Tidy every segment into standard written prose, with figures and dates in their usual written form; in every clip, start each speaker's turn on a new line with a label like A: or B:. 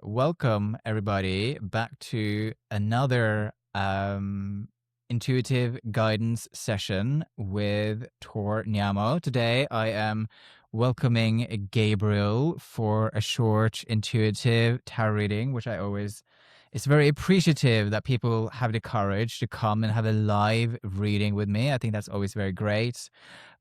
A: welcome everybody back to another intuitive guidance session with Tor Njamo. Today I am welcoming Gabriel for a short intuitive tarot reading, which it's very appreciative that people have the courage to come and have a live reading with me. I think that's always very great.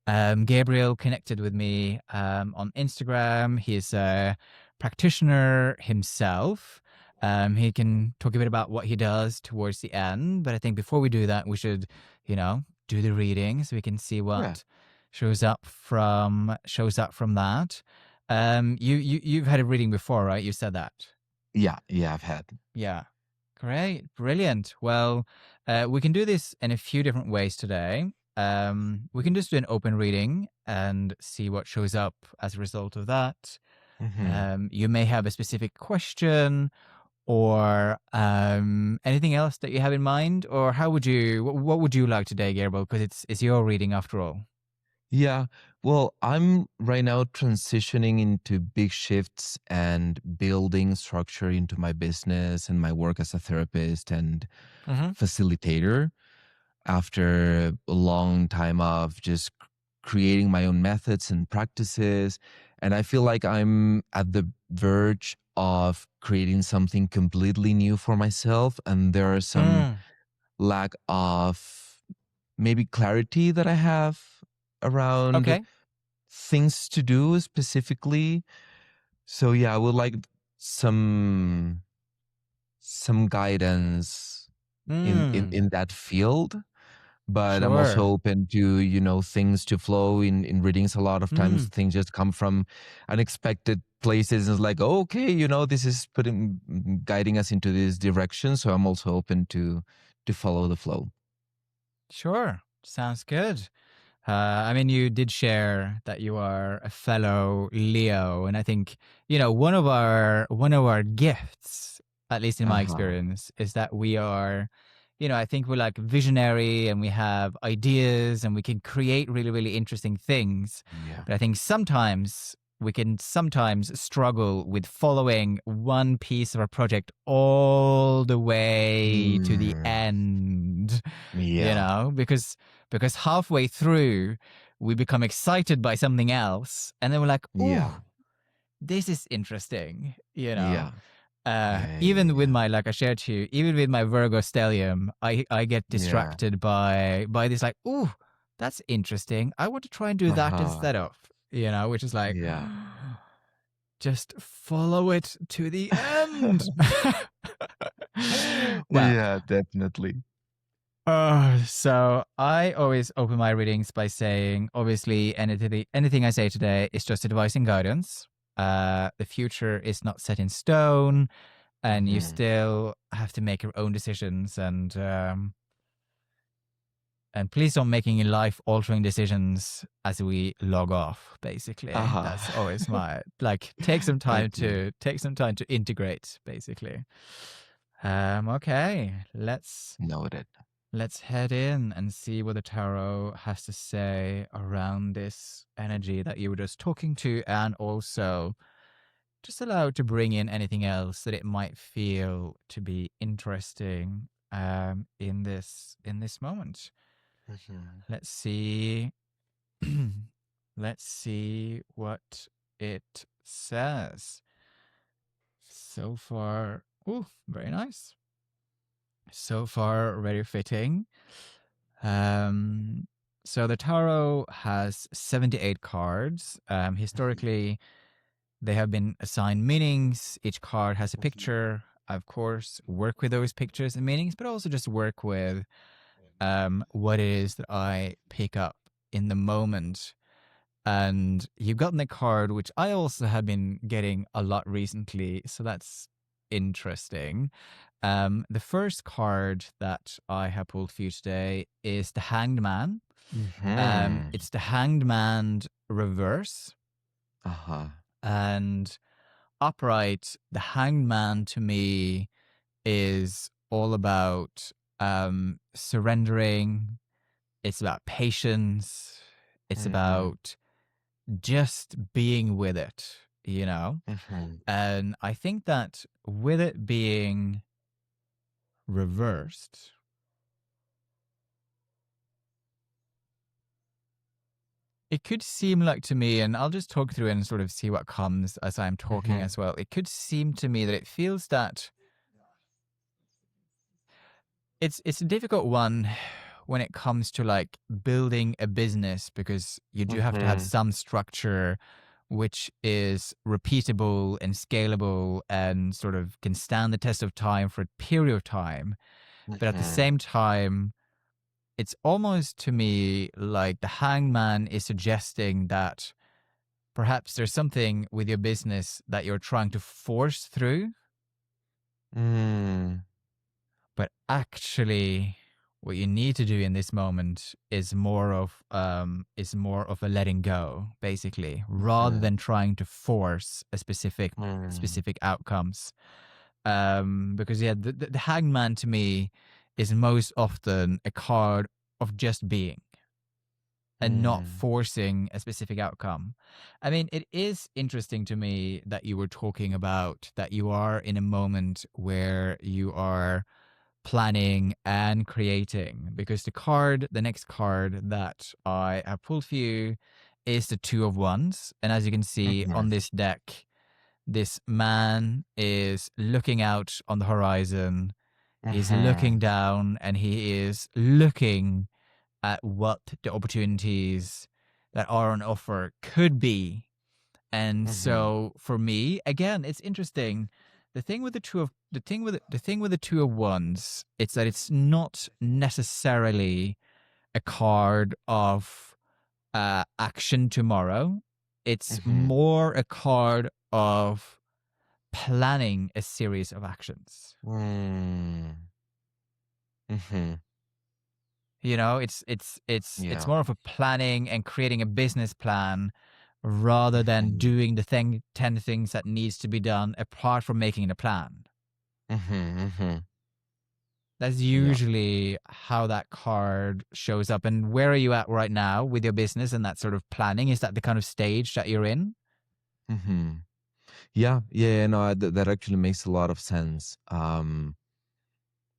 A: Gabriel connected with me on Instagram. He's a practitioner himself. He can talk a bit about what he does towards the end, but I think before we do that, we should, do the reading so we can see
B: Yeah.
A: what shows up from that. You've had a reading before, right? You said that.
B: Yeah, I've had.
A: Yeah. Great. Brilliant. Well, we can do this in a few different ways today. We can just do an open reading and see what shows up as a result of that. You may have a specific question or anything else that you have in mind, or what would you like today, Gabriel? Because it's your reading after all.
B: Yeah. Well, I'm right now transitioning into big shifts and building structure into my business and my work as a therapist and facilitator after a long time of just creating my own methods and practices. And I feel like I'm at the verge of creating something completely new for myself. And there are some lack of maybe clarity that I have around
A: Okay.
B: things to do specifically. So yeah, I would like some guidance in that field. But I'm also
A: Sure.
B: open to, things to flow in readings. A lot of times things just come from unexpected places. It's like, oh, okay, this is guiding us into this direction. So I'm also open to follow the flow.
A: Sure. Sounds good. I mean, you did share that you are a fellow Leo, and I think one of our gifts, at least in my experience, is that we are, I think we're like visionary and we have ideas and we can create really, really interesting things.
B: Yeah.
A: But I think sometimes we can struggle with following one piece of a project all the way to the end.
B: Yeah.
A: Because halfway through we become excited by something else and then we're like,
B: Yeah.
A: oh, this is interesting,
B: Yeah.
A: Even with my, like I shared to you, even with my Virgo stellium, I get distracted by this, like, oh, that's interesting, I want to try and do that instead of, which is like,
B: Yeah.
A: just follow it to the end. Well,
B: Yeah, definitely.
A: so I always open my readings by saying, obviously, anything I say today is just advice and guidance. The future is not set in stone, and you still have to make your own decisions. And please don't make any life-altering decisions as we log off. Basically, that's always my take some time to integrate. Basically, okay,
B: Noted.
A: Let's head in and see what the tarot has to say around this energy that you were just talking to, and also just allow it to bring in anything else that it might feel to be interesting in this moment. Let's see. Let's see what it says. So far, very nice. So far, very fitting. So the tarot has 78 cards. Historically, they have been assigned meanings. Each card has a picture. I, of course, work with those pictures and meanings, but also just work with what it is that I pick up in the moment. And you've gotten a card, which I also have been getting a lot recently, so that's interesting. The first card that I have pulled for you today is the Hanged Man. It's the Hanged Man reverse. And upright, the Hanged Man to me is all about surrendering. It's about patience. It's about just being with it, And I think that with it being reversed, it could seem like to me, and I'll just talk through and sort of see what comes as I'm talking
B: Mhm.
A: as well. It could seem to me that it feels that it's a difficult one when it comes to like building a business, because you do have to have
B: Mhm.
A: some structure which is repeatable and scalable and sort of can stand the test of time for a period of time. But at the
B: Mhm.
A: same time, it's almost to me like the hangman is suggesting that perhaps there's something with your business that you're trying to force through,
B: Mm.
A: but actually what you need to do in this moment is more of a letting go, basically, rather
B: Mhm.
A: than trying to force a
B: Mm.
A: specific outcomes. Because yeah, the hangman to me is most often a card of just being and not
B: Mm.
A: forcing a specific outcome. I mean, it is interesting to me that you were talking about that you are in a moment where you are planning and creating, because the next card that I have pulled for you is the Two of Wands. And as you can see
B: Mhm.
A: on this deck, this man is looking out on the horizon. He's looking
B: Mhm.
A: down and he is looking at what the opportunities that are on offer could be. And
B: Mhm.
A: so for me, again, it's interesting. The thing with the Two of Wands, it's that it's not necessarily a card of action tomorrow. It's
B: Mhm.
A: more a card of planning a series of actions.
B: Mm. Mhm.
A: You know, it's
B: Yeah.
A: more of a planning and creating a business plan rather than
B: Mhm.
A: doing the 10 things that needs to be done apart from making the plan.
B: Mhm. Mhm.
A: That's
B: Yeah.
A: usually how that card shows up. And where are you at right now with your business and that sort of planning? Is that the kind of stage that you're in?
B: Mhm. Yeah. Yeah. No, that actually makes a lot of sense.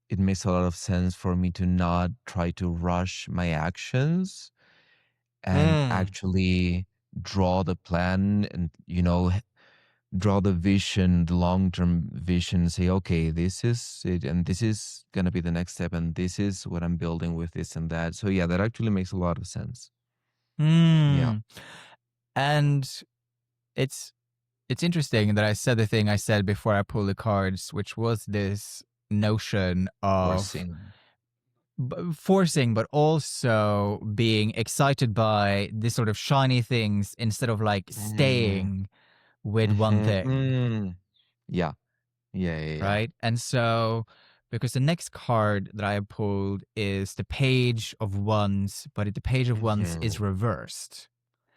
B: It makes a lot of sense for me to not try to rush my actions and
A: Mm.
B: actually draw the plan and, draw the vision, the long term vision, say, okay, this is it, and this is going to be the next step, and this is what I'm building with this and that. So, yeah, that actually makes a lot of sense. Yeah.
A: Mm. And it's it's interesting that I said the thing I said before I pulled the cards, which was this notion of
B: Forcing.
A: forcing, but also being excited by this sort of shiny things instead of like
B: Mm,
A: staying with one
B: mhm,
A: thing,
B: mm. Yeah. Yeah. Yeah. Yeah.
A: right? And so, because the next card that I pulled is the Page of Wands, but the Page of Wands is
B: Mhm,
A: reversed.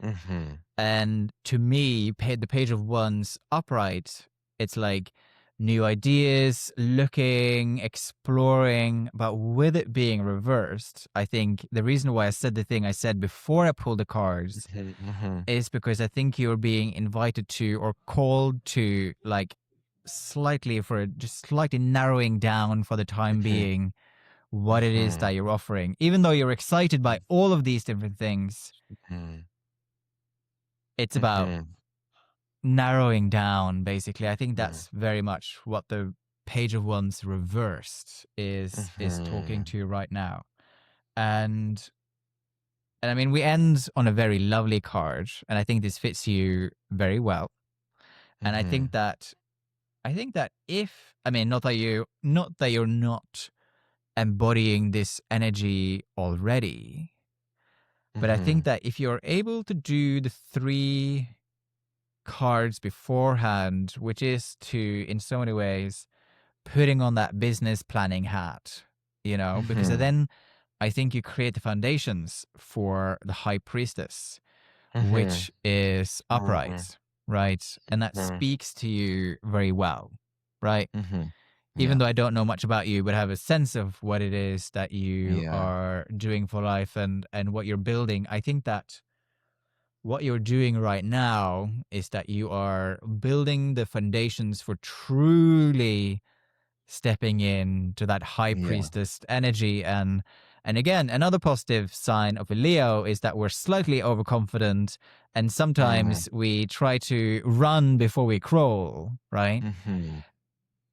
B: mhm,
A: And to me, the Page of Wands upright, it's like new ideas, looking, exploring. But with it being reversed, I think the reason why I said the thing I said before I pulled the cards
B: mhm, mhm,
A: is because I think you're being invited to or called to, like, slightly for just slightly narrowing down for the time
B: mhm,
A: being what it is that
B: mhm,
A: you're offering. Even though you're excited by all of these different things,
B: mhm,
A: it's about
B: mhm,
A: narrowing down, basically. I think
B: mhm,
A: that's very much what the Page of Wands reversed is talking
B: mhm,
A: to right now. And I mean, we end on a very lovely card, and I think this fits you very well. And
B: mhm,
A: I think that if, I mean, not that you're not embodying this energy already, but I think
B: mhm,
A: that if you're able to do the three cards beforehand, which is to, in so many ways, putting on that business planning hat, because
B: mhm,
A: then I think you create the foundations for the High Priestess,
B: mhm,
A: which is
B: mhm,
A: upright, right? And that
B: mhm,
A: speaks to you very well, right?
B: mhm.
A: Even
B: Yeah.
A: though I don't know much about you, but have a sense of what it is that you
B: Yeah.
A: are doing for life and what you're building, I think that what you're doing right now is that you are building the foundations for truly stepping in to that high
B: Yeah.
A: priestess energy. And again, another positive sign of a Leo is that we're slightly overconfident, and
B: Mm.
A: sometimes we try to run before we crawl, right?
B: Mm-hmm.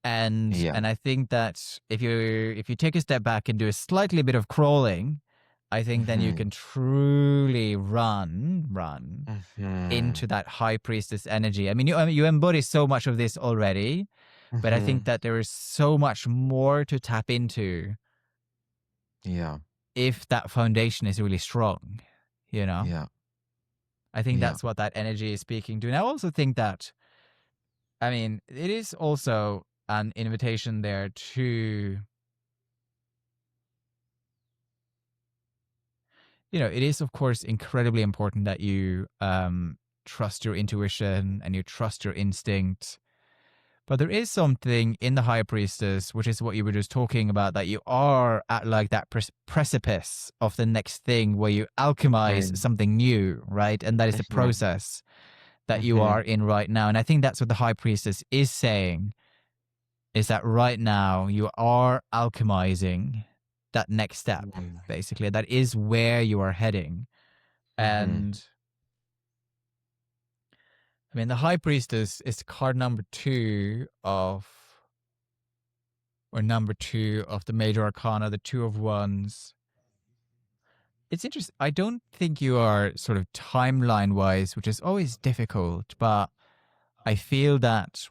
A: and
B: Yeah.
A: and I think that if you take a step back and do a slightly bit of crawling, I think then you
B: Mm-hmm.
A: can truly run
B: Mm-hmm.
A: into that high priestess energy. I mean, you embody so much of this already, but I
B: Mm-hmm.
A: think that there is so much more to tap into
B: Yeah.
A: if that foundation is really strong, you know?
B: Yeah.
A: I think
B: Yeah.
A: that's what that energy is speaking to. And I also think that, I mean, it is also an invitation there to, it is, of course, incredibly important that you trust your intuition and you trust your instinct. But there is something in the High Priestess, which is what you were just talking about, that you are at like that precipice of the next thing where you alchemize
B: Mm-hmm.
A: something new, right? And that is the
B: Mm-hmm.
A: process that you
B: Mm-hmm.
A: are in right now. And I think that's what the High Priestess is saying, is that right now you are alchemizing that next step, basically. That is where you are heading.
B: Mm-hmm.
A: And I mean, the High Priestess is card number number two of the major arcana, the Two of Wands. It's interesting. I don't think you are sort of timeline wise, which is always difficult, but I feel that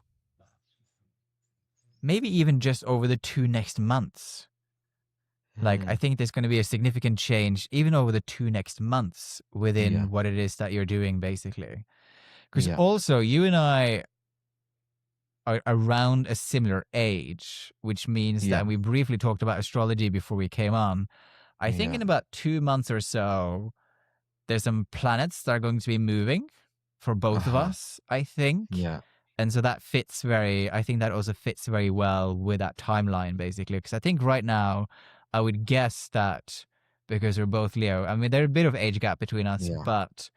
A: maybe even just over the 2 next months, like I
B: Mm-hmm.
A: think there's going to be a significant change even over the 2 next months
B: Yeah.
A: within what it is that you're doing, basically. Because
B: Yeah.
A: also, you and I are around a similar age, which means that,
B: Yeah.
A: and we briefly talked about astrology before we came on. I think
B: Yeah.
A: in about 2 months or so, there's some planets that are going to be moving for both of
B: Uh-huh.
A: us, I think.
B: Yeah.
A: And so I think that also fits very well with that timeline, basically. Because I think right now, I would guess that because we're both Leo, I mean, there's a bit of age gap between us,
B: Yeah.
A: but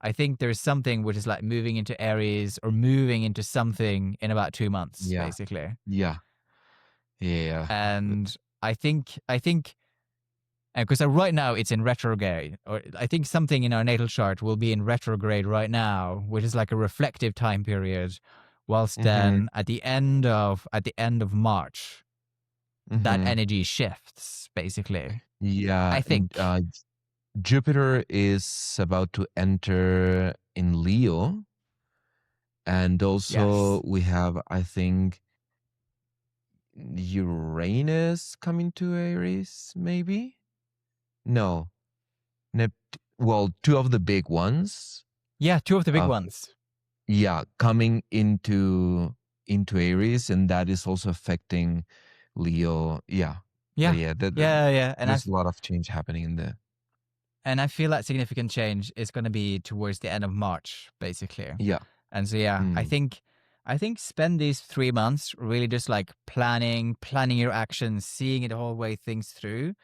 A: I think there's something which is like moving into Aries or moving into something in about 2 months,
B: Yeah.
A: basically.
B: Yeah. Yeah.
A: And I think, because right now it's in retrograde, or I think something in our natal chart will be in retrograde right now, which is like a reflective time period. Whilst
B: Mm-hmm.
A: then at the end of March, that
B: Mm-hmm.
A: energy shifts, basically.
B: Yeah.
A: I think.
B: Jupiter is about to enter in Leo. And
A: Yes.
B: also we have, I think, Uranus coming to Aries, maybe? No. Well, two of the big ones.
A: Yeah, two of the big
B: Uh,
A: ones.
B: yeah, coming into Aries, and that is also affecting Leo. Yeah. But
A: Yeah.
B: yeah,
A: Yeah. And
B: there's a lot of change happening in the
A: I feel that significant change is going to be towards the end of March, basically.
B: yeah.
A: And so, yeah, I
B: Mm.
A: think spend these 3 months really just like planning your actions, seeing it whole way things through.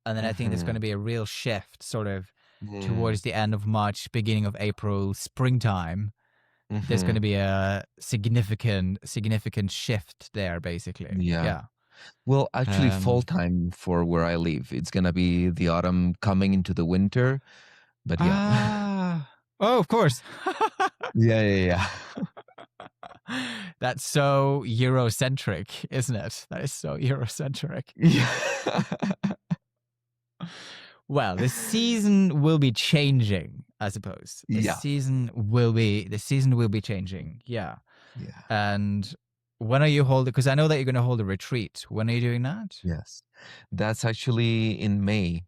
A: And then I think there's going
B: Mm-hmm.
A: to be a real shift sort of
B: Mm.
A: towards the end of March, beginning of April, springtime. There's going
B: Mm-hmm.
A: to be a significant shift there, basically.
B: Yeah.
A: Yeah.
B: Well, actually, fall
A: Um,
B: time for where I live. It's gonna be the autumn coming into the winter. But yeah.
A: oh, of course.
B: Yeah, yeah,
A: That's so Eurocentric, isn't it? That is so Eurocentric.
B: yeah.
A: Well, the season will be changing, I suppose. The
B: Yeah.
A: season will be changing. Yeah.
B: Yeah.
A: And when are you holding? Because I know that you're going to hold a retreat. When are you doing that?
B: Yes. That's actually in May.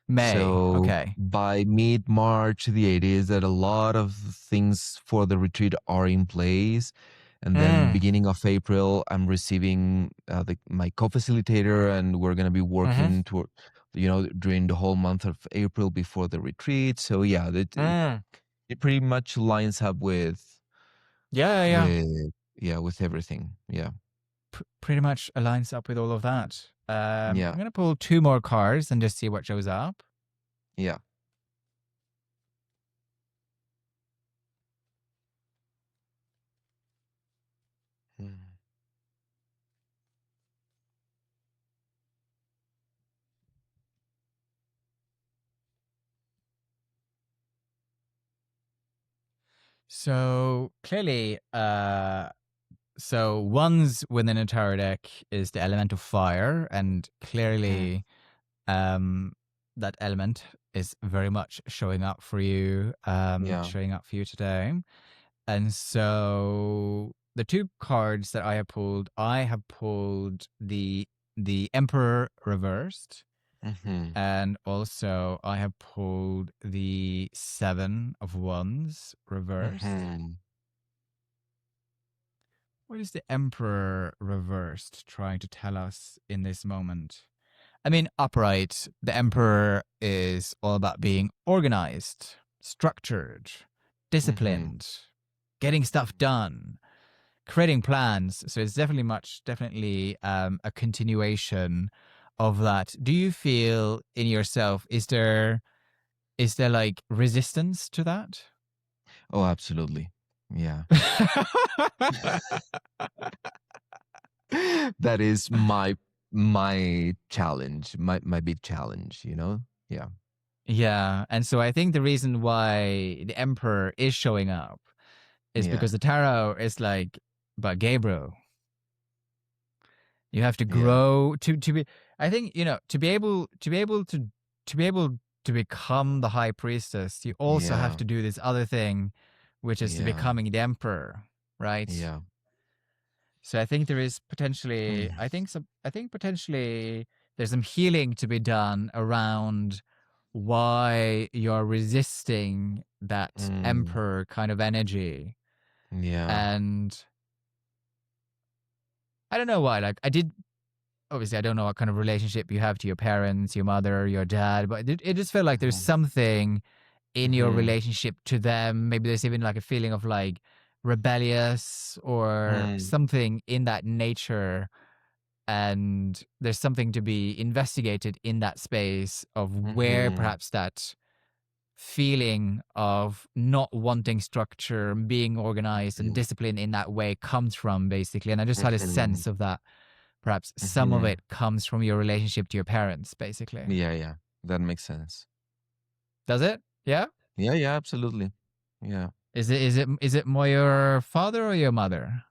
A: May.
B: So
A: Okay.
B: by mid-March, the idea is that a lot of things for the retreat are in place. And then
A: Mm.
B: beginning of April, I'm receiving my co-facilitator, and we're going to be
A: Mm-hmm.
B: working toward, during the whole month of April before the retreat. So yeah,
A: Mm.
B: it pretty much lines up
A: Yeah.
B: with everything. Yeah.
A: Pretty much aligns up with all of that. I'm
B: Yeah.
A: going to pull two more cards and just see what shows up.
B: Yeah.
A: So clearly, so ones within a tarot deck is the element of fire, and
B: Mm,
A: clearly, that element is very much
B: yeah.
A: showing up for you today. And so the two cards that I have pulled the Emperor reversed,
B: Mm-hmm.
A: and also I have pulled the Seven of Wands reversed.
B: Mm-hmm.
A: What is the Emperor reversed trying to tell us in this moment? I mean, upright, the Emperor is all about being organized, structured,
B: Mm-hmm.
A: disciplined, getting stuff done, creating plans. So it's definitely a continuation of that. Do you feel in yourself, is there like resistance to that?
B: Oh, absolutely. Yeah. That is my challenge, my big challenge, you know? Yeah.
A: Yeah. And so I think the reason why the Emperor is showing up is
B: Yeah.
A: because the tarot is like, but Gabriel, you have to
B: Yeah.
A: grow to be. I think to be able to become the high priestess, you also have
B: Yeah.
A: to do this other thing, which is to
B: Yeah.
A: becoming the emperor, right?
B: Yeah.
A: So I think there is potentially,
B: Mm.
A: I think potentially there's some healing to be done around why you're resisting that
B: Mm.
A: emperor kind of energy.
B: Yeah.
A: And I don't know why. Like I did obviously I don't know what kind of relationship you have to your parents, your mother, your dad, but it just felt like there's
B: Mhm.
A: something in your
B: Mhm.
A: relationship to them. Maybe there's even like a feeling of like rebellious or
B: Mm.
A: something in that nature. And there's something to be investigated in that space of where
B: Mhm.
A: perhaps that feeling of not wanting structure, being organized and
B: Mhm.
A: disciplined in that way comes from, basically. And I just had a
B: Mhm.
A: sense of that. Perhaps some of
B: Mhm.
A: it comes from your relationship to your parents, basically.
B: Yeah, yeah. That makes sense.
A: Does it? Yeah.
B: Yeah, yeah, absolutely. Yeah.
A: Is it more your father or your mother?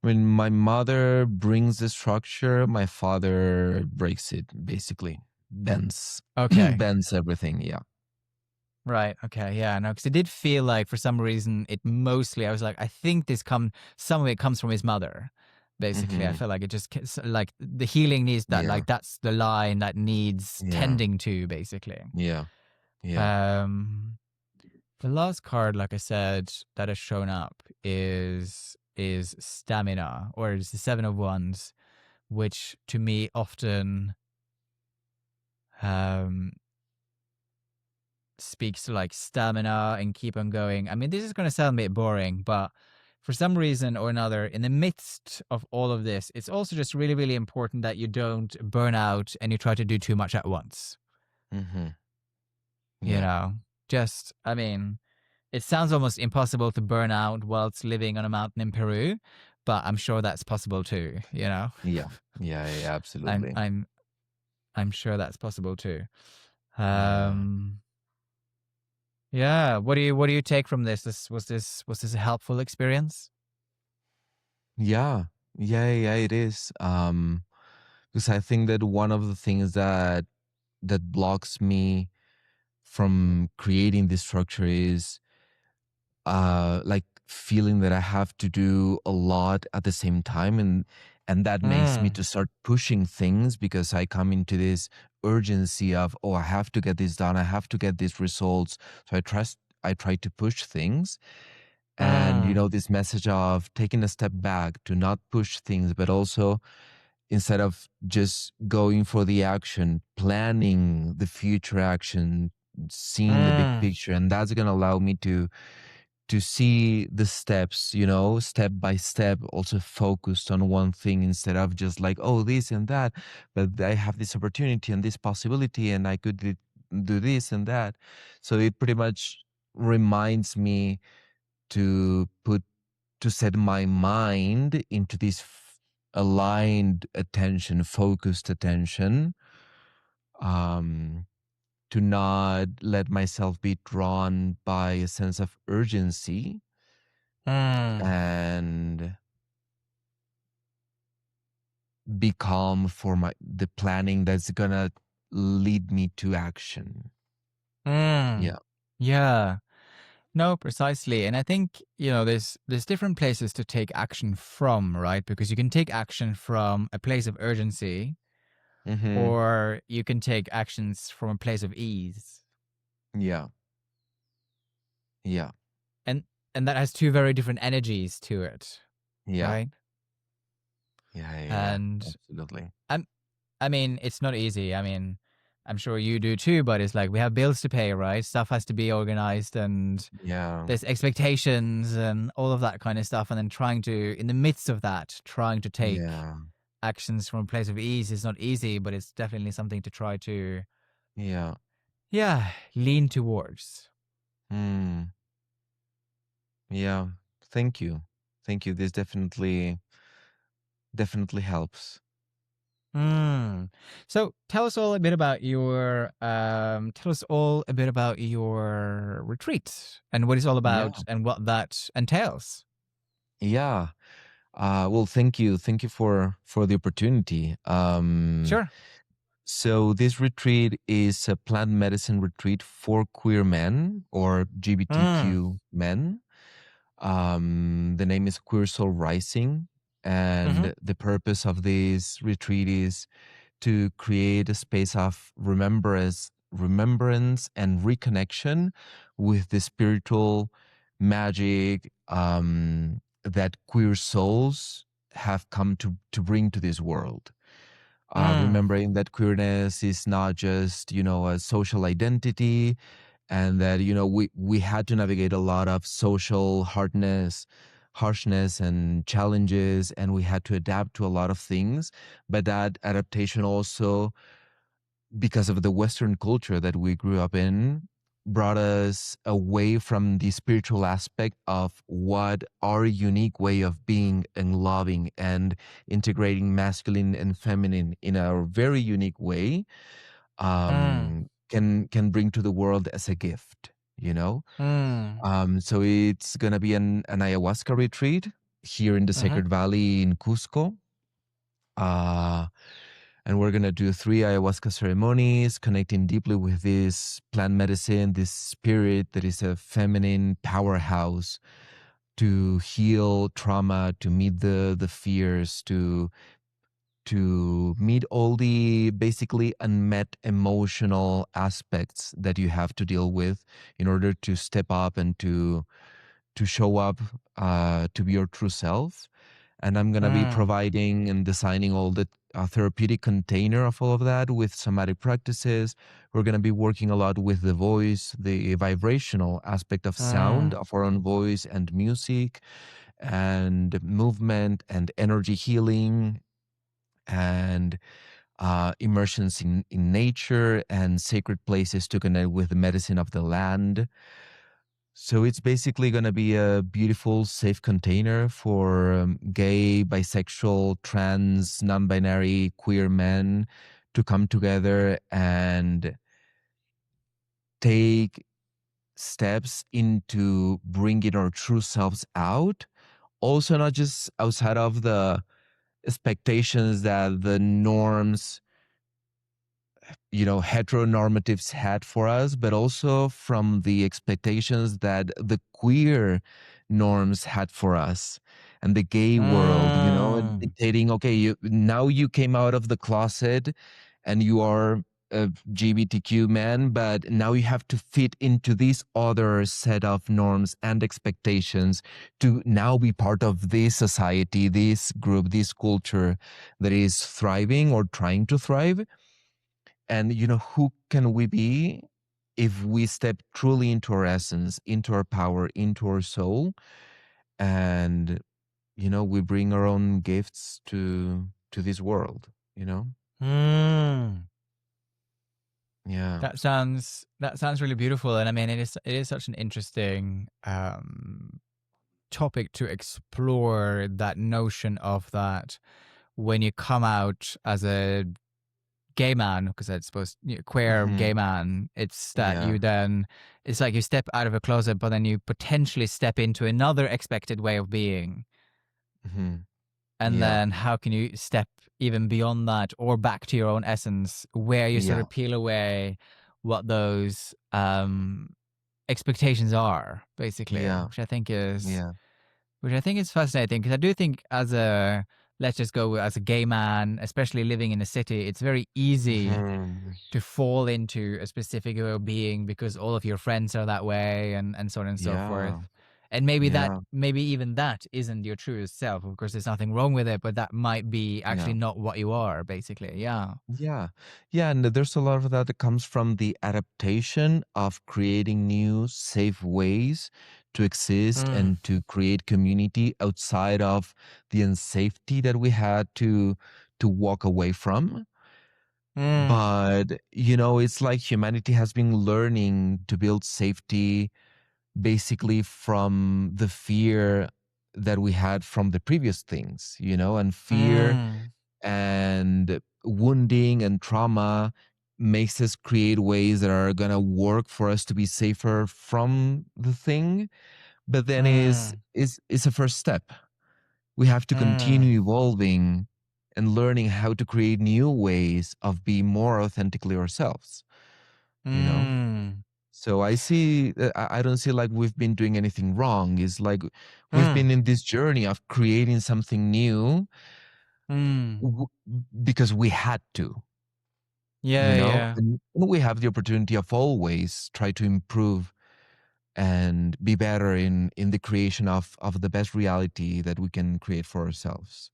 B: When my mother brings the structure, my father breaks it, basically. Bends.
A: Okay.
B: Bends everything, yeah.
A: Right. Okay. Yeah. No, because it did feel like for some reason it mostly. I was like, I think some of it comes from his mother. Basically, I
B: Mhm.
A: felt like it just like the healing needs that.
B: Yeah.
A: Like that's the line that needs
B: Yeah.
A: tending to. Basically.
B: Yeah. Yeah.
A: Um, the last card, like I said, that has shown up is stamina, or is the Seven of Wands, which to me often um speaks to like stamina and keep on going. I mean, this is going to sound a bit boring, but for some reason or another, in the midst of all of this, it's also just really, really important that you don't burn out and you try to do too much at once.
B: Mhm.
A: You
B: Yeah.
A: know, just, I mean, it sounds almost impossible to burn out whilst living on a mountain in Peru, but I'm sure that's possible too, you know?
B: Yeah. Yeah, yeah,
A: I'm,
B: absolutely.
A: I'm, I'm sure that's possible too.
B: Yeah.
A: Um, Yeah. What do you take from this? Was this a helpful experience?
B: Yeah. Yeah, yeah, it is. Because I think that one of the things that blocks me from creating this structure is like feeling that I have to do a lot at the same time, and that makes me
A: Mm.
B: to start pushing things because I come into this urgency of, oh, I have to get this done, I have to get these results. So I try to push things. And you
A: Mm.
B: know, this message of taking a step back to not push things, but also instead of just going for the action, planning the future action, seeing the big
A: Mm.
B: picture. And that's going to allow me to see the steps, you know, step by step, also focused on one thing instead of just like, oh, this and that. But I have this opportunity and this possibility, and I could do this and that. So it pretty much reminds me to set my mind into this aligned attention, focused attention. Um, to not let myself be drawn by a sense of urgency
A: Mm.
B: and be calm for the planning that's gonna lead me to action.
A: Mm.
B: Yeah.
A: Yeah. No, precisely. And I think, there's different places to take action from, right? Because you can take action from a place of urgency,
B: Mm-hmm.
A: or you can take actions from a place of ease.
B: Yeah. Yeah.
A: And that has two very different energies to it,
B: Yeah.
A: right?
B: Yeah. Yeah. Yeah.
A: And
B: Absolutely.
A: I'm I mean, it's not easy. I mean, I'm sure you do too, but it's like we have bills to pay, right? Stuff has to be organized, and
B: Yeah.
A: there's expectations and all of that kind of stuff. And then in the midst of that, trying to take
B: Yeah.
A: actions from a place of ease is not easy, but it's definitely something to try to,
B: Yeah.
A: yeah, lean towards.
B: Mm. Yeah. Thank you. Thank you. This definitely helps.
A: Mm. So tell us all a bit about your retreat and what it's all
B: Yeah.
A: about and what that entails.
B: Yeah. Well, thank you. Thank you for the opportunity.
A: Sure.
B: So this retreat is a plant medicine retreat for queer men or
A: Mm.
B: GBTQ men. The name is Queer Soul Rising,
A: Mm-hmm.
B: and the purpose of this retreat is to create a space of remembrance and reconnection with the spiritual magic that queer souls have come to bring to this world.
A: Mm.
B: Remembering that queerness is not just a social identity, and that we had to navigate a lot of social harshness and challenges, and we had to adapt to a lot of things, but that adaptation also, because of the Western culture that we grew up in, brought us away from the spiritual aspect of what our unique way of being and loving and integrating masculine and feminine in a very unique way
A: Mm.
B: can bring to the world as a gift,
A: Mm.
B: so it's gonna be an ayahuasca retreat here in the
A: Mm-hmm.
B: Sacred Valley in Cusco. uh and we're going to do 3 ayahuasca ceremonies, connecting deeply with this plant medicine, this spirit that is a feminine powerhouse, to heal trauma, to meet the fears, to meet all the basically unmet emotional aspects that you have to deal with in order to step up and to show up, to be your true self. And I'm going to be
A: Mm.
B: providing and designing all the therapeutic container of all of that with somatic practices. We're going to be working a lot with the voice, the vibrational aspect of sound
A: Mm.
B: of our own voice and music and movement and energy healing and immersions in nature and sacred places to connect with the medicine of the land. So it's basically going to be a beautiful, safe container for gay, bisexual, trans, non binary, queer men to come together and take steps into bringing our true selves out. Also, not just outside of the expectations that the norms, heteronormatives had for us, but also from the expectations that the queer norms had for us and the gay world, and
A: Mm.
B: dictating, okay, you came out of the closet and you are a GBTQ man, but now you have to fit into this other set of norms and expectations to now be part of this society, this group, this culture that is thriving or trying to thrive. And who can we be if we step truly into our essence, into our power, into our soul, and we bring our own gifts to this world,
A: Mm.
B: yeah.
A: That sounds really beautiful, and I mean it is such an interesting topic to explore, that notion of that when you come out as a gay man, because I suppose queer gay man, it's that
B: Yeah.
A: you then, it's like you step out of a closet, but then you potentially step into another expected way of being. And
B: Yeah.
A: then how can you step even beyond that or back to your own essence, where you sort
B: Yeah.
A: of peel away what those expectations are, basically,
B: Yeah. Yeah.
A: which I think is fascinating, because I do think as a, let's just go as a gay man, especially living in a city, it's very easy
B: Mhm.
A: to fall into a specific way of being because all of your friends are that way, and so on and so forth.
B: Yeah.
A: And maybe that,
B: Yeah.
A: maybe even that isn't your truest self. Of course, there's nothing wrong with it, but that might be actually
B: Yeah.
A: not what you are, basically. Yeah.
B: Yeah. Yeah. And there's a lot of that that comes from the adaptation of creating new, safe ways to exist
A: Mm.
B: and to create community outside of the unsafety that we had to walk away from.
A: Mm.
B: But, it's like humanity has been learning to build safety basically from the fear that we had from the previous things, and fear
A: Mm.
B: and wounding and trauma makes us create ways that are going to work for us to be safer from the thing, but then
A: Mm.
B: is a first step. We have to
A: Mm.
B: continue evolving and learning how to create new ways of being more authentically ourselves, you know
A: Mm.
B: so I don't see like we've been doing anything wrong. It's like we've
A: Mm.
B: been in this journey of creating something new
A: Mm.
B: w- because we had to,
A: Yeah, yeah.
B: and we have the opportunity of always try to improve and be better in the creation of the best reality that we can create for ourselves.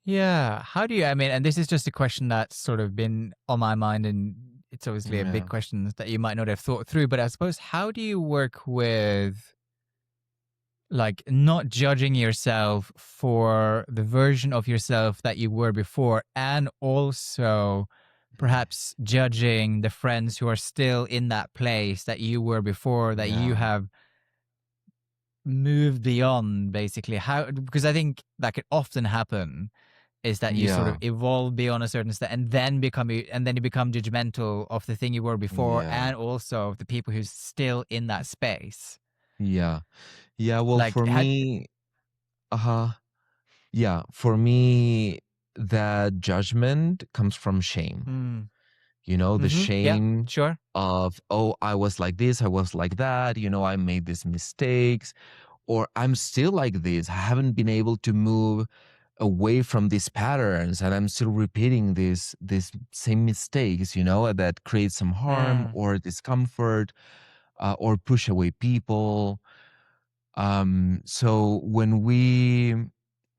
A: Yeah. How do you, I mean, and this is just a question that's sort of been on my mind, and it's obviously a big
B: Yeah.
A: question that you might not have thought through, but I suppose, how do you work with, like, not judging yourself for the version of yourself that you were before, and also perhaps judging the friends who are still in that place that you were before, that you
B: Yeah.
A: have moved beyond, basically? How, because I think that could often happen, is that you sort of
B: Yeah.
A: evolve beyond a certain state, and then you become judgmental of the thing you were before,
B: Yeah.
A: and also the people who's still in that space.
B: Yeah. Yeah. Well,
A: Like,
B: for me, uh-huh. Yeah, for me, that judgment comes from shame.
A: mm,
B: The
A: yeah,
B: shame
A: sure.
B: of, oh, I was like this, I was like that, I made these mistakes, or I'm still like this. I haven't been able to move away from these patterns, and I'm still repeating these same mistakes, that create some harm
A: Mm,
B: or discomfort, or push away people. So when we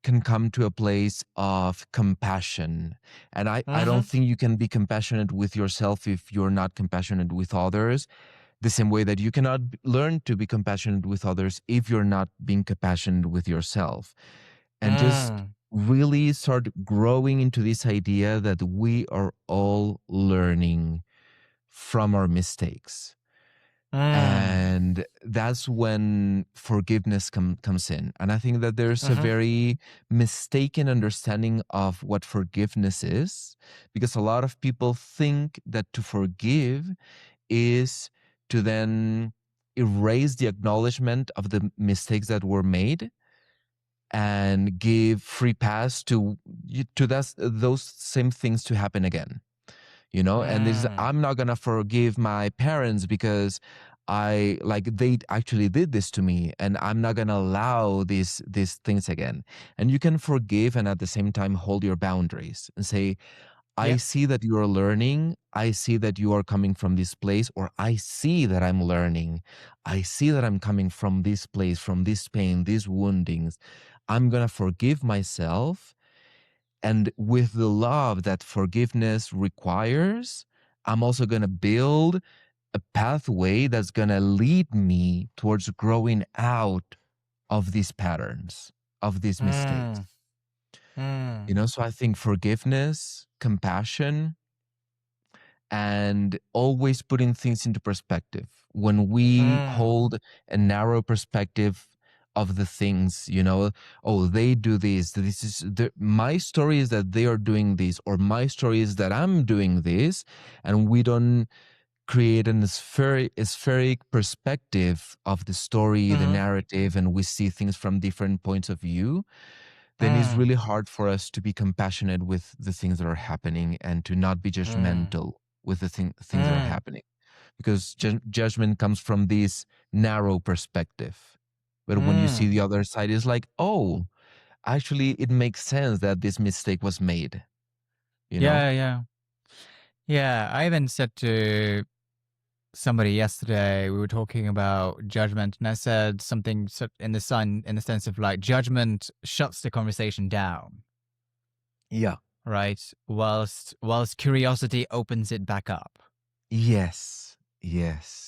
B: can come to a place of compassion, and I don't
A: mm-hmm,
B: think you can be compassionate with yourself if you're not compassionate with others, the same way that you cannot learn to be compassionate with others if you're not being compassionate with yourself. And just
A: mm,
B: really start growing into this idea that we are all learning from our mistakes,
A: mm,
B: and that's when forgiveness comes in. And I think that there's a
A: mm-hmm,
B: very mistaken understanding of what forgiveness is, because a lot of people think that to forgive is to then erase the acknowledgement of the mistakes that were made and give free pass to those same things to happen again. And this,
A: mm,
B: I'm not gonna forgive my parents because they actually did this to me, and I'm not gonna allow these things again. And you can forgive and at the same time hold your boundaries and say, I
A: yeah,
B: see that you are learning, I see that you are coming from this place, or I see that I'm learning, I see that I'm coming from this place, from this pain, these woundings. I'm gonna forgive myself, and with the love that forgiveness requires, I'm also going to build a pathway that's going to lead me towards growing out of these patterns, of these mistakes.
A: mm, mm,
B: So I think forgiveness, compassion, and always putting things into perspective. When we
A: mm,
B: hold a narrow perspective of the things, oh, they do this is my story is that they are doing this, or my story is that I'm doing this, and we don't create an spheric perspective of the story, the narrative, and we see things from different points of view, then it's really hard for us to be compassionate with the things that are happening and to not be judgmental with the things that are happening, because judgment comes from this narrow perspective. But when you see the other side, it's like, oh, actually, it makes sense that this mistake was made.
A: Yeah. I even said to somebody yesterday, we were talking about judgment, and I said something in the sense of like, judgment shuts the conversation down.
B: Yeah.
A: Right. Whilst curiosity opens it back up.
B: Yes.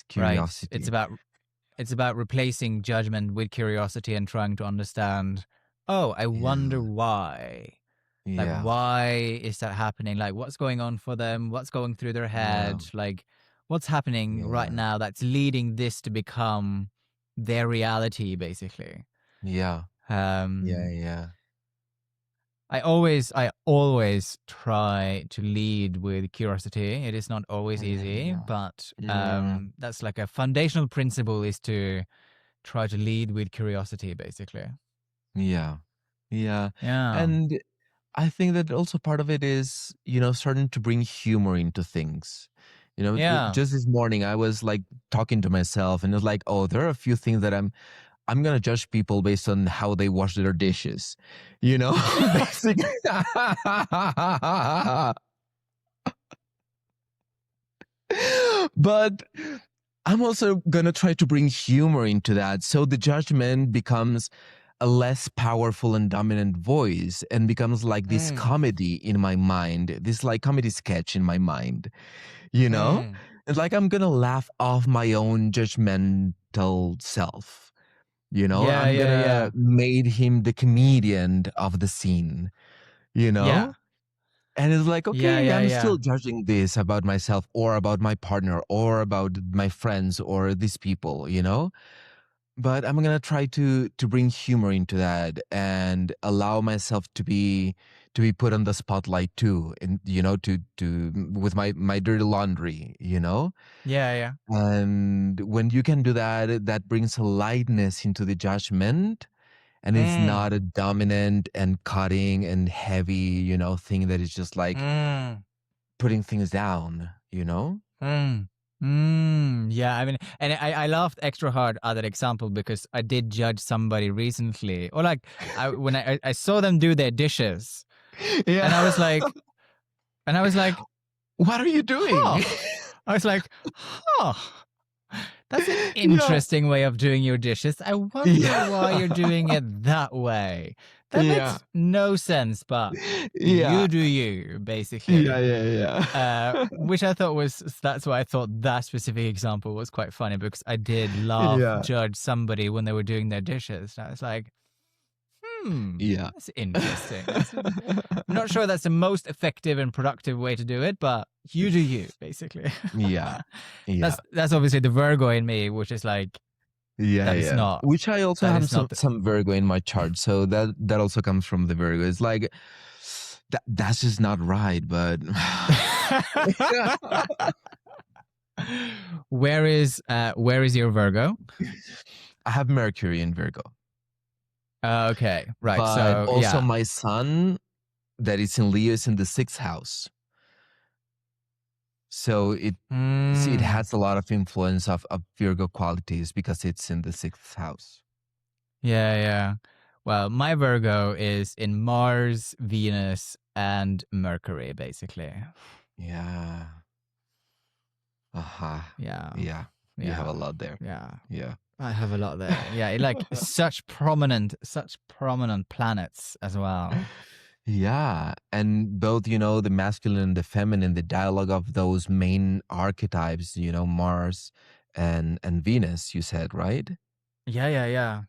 B: Curiosity.
A: Right. It's about replacing judgment with curiosity and trying to understand, oh, I wonder why. Like, why is that happening? Like, what's going on for them? What's going through their head? Like, what's happening right now that's leading this to become their reality, basically?
B: Yeah.
A: I always try to lead with curiosity. It is not always easy, but that's like a foundational principle, is to try to lead with curiosity, basically.
B: Yeah. And I think that also part of it is, starting to bring humor into things. Just this morning I was like talking to myself, and it was like, oh, there are a few things that I'm going to judge people based on how they wash their dishes, basically. But I'm also going to try to bring humor into that. So the judgment becomes a less powerful and dominant voice, and becomes like this comedy in my mind, this like comedy sketch in my mind, It's like I'm going to laugh off my own judgmental self. I'm going to made him the comedian of the scene, And it's like, okay, I'm still judging this about myself, or about my partner, or about my friends, or these people, But I'm gonna try to bring humor into that, and allow myself to be put on the spotlight too, and to with my dirty laundry,
A: Yeah.
B: And when you can do that, that brings a lightness into the judgment. And it's not a dominant and cutting and heavy, thing that is just like putting things down,
A: Yeah, I mean, and I laughed extra hard at that example because I did judge somebody recently, or like when I saw them do their dishes, and I was like,
B: what are you doing?
A: I was like, that's an interesting way of doing your dishes. I wonder why you're doing it that way. That makes no sense, but you do you, basically. Which I thought that's why I thought that specific example was quite funny, because I did judge somebody when they were doing their dishes. And I was like, that's interesting. I'm not sure that's the most effective and productive way to do it, but you do you, basically. That's obviously the Virgo in me, which is like, not,
B: which I also have some Virgo in my chart, so that also comes from the Virgo. It's like that's just not right, but
A: where is your Virgo?
B: I have Mercury in Virgo.
A: Okay, right.
B: But
A: so
B: also my sun that is in Leo is in the 6th house. So it has a lot of influence of Virgo qualities because it's in the 6th house.
A: Yeah. Well, my Virgo is in Mars, Venus, and Mercury, basically.
B: Yeah.
A: Yeah.
B: You have a lot there.
A: Yeah. I have a lot there. Yeah, like such prominent planets as well.
B: Yeah, and both, the masculine and the feminine, the dialogue of those main archetypes, Mars and Venus, you said, right?
A: Yeah.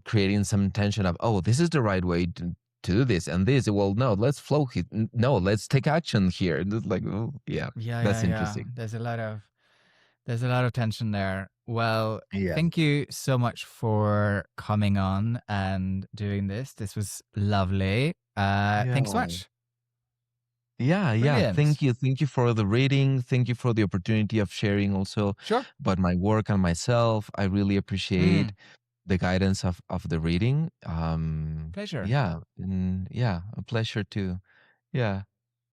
B: Creating some tension of, oh, this is the right way to do this, and this, well, no, let's flow it. No, let's take action here. It's like, oh, that's interesting.
A: There's a lot of tension there. Well,
B: Yeah.
A: thank you so much for coming on and doing this. This was lovely.
B: Yeah.
A: Thanks so much.
B: Yeah, yeah.
A: Brilliant.
B: Thank you for the reading. Thank you for the opportunity of sharing also
A: Sure.
B: about my work and myself. I really appreciate
A: Mm,
B: the guidance of the reading.
A: pleasure.
B: Yeah, and yeah, a pleasure too. Yeah.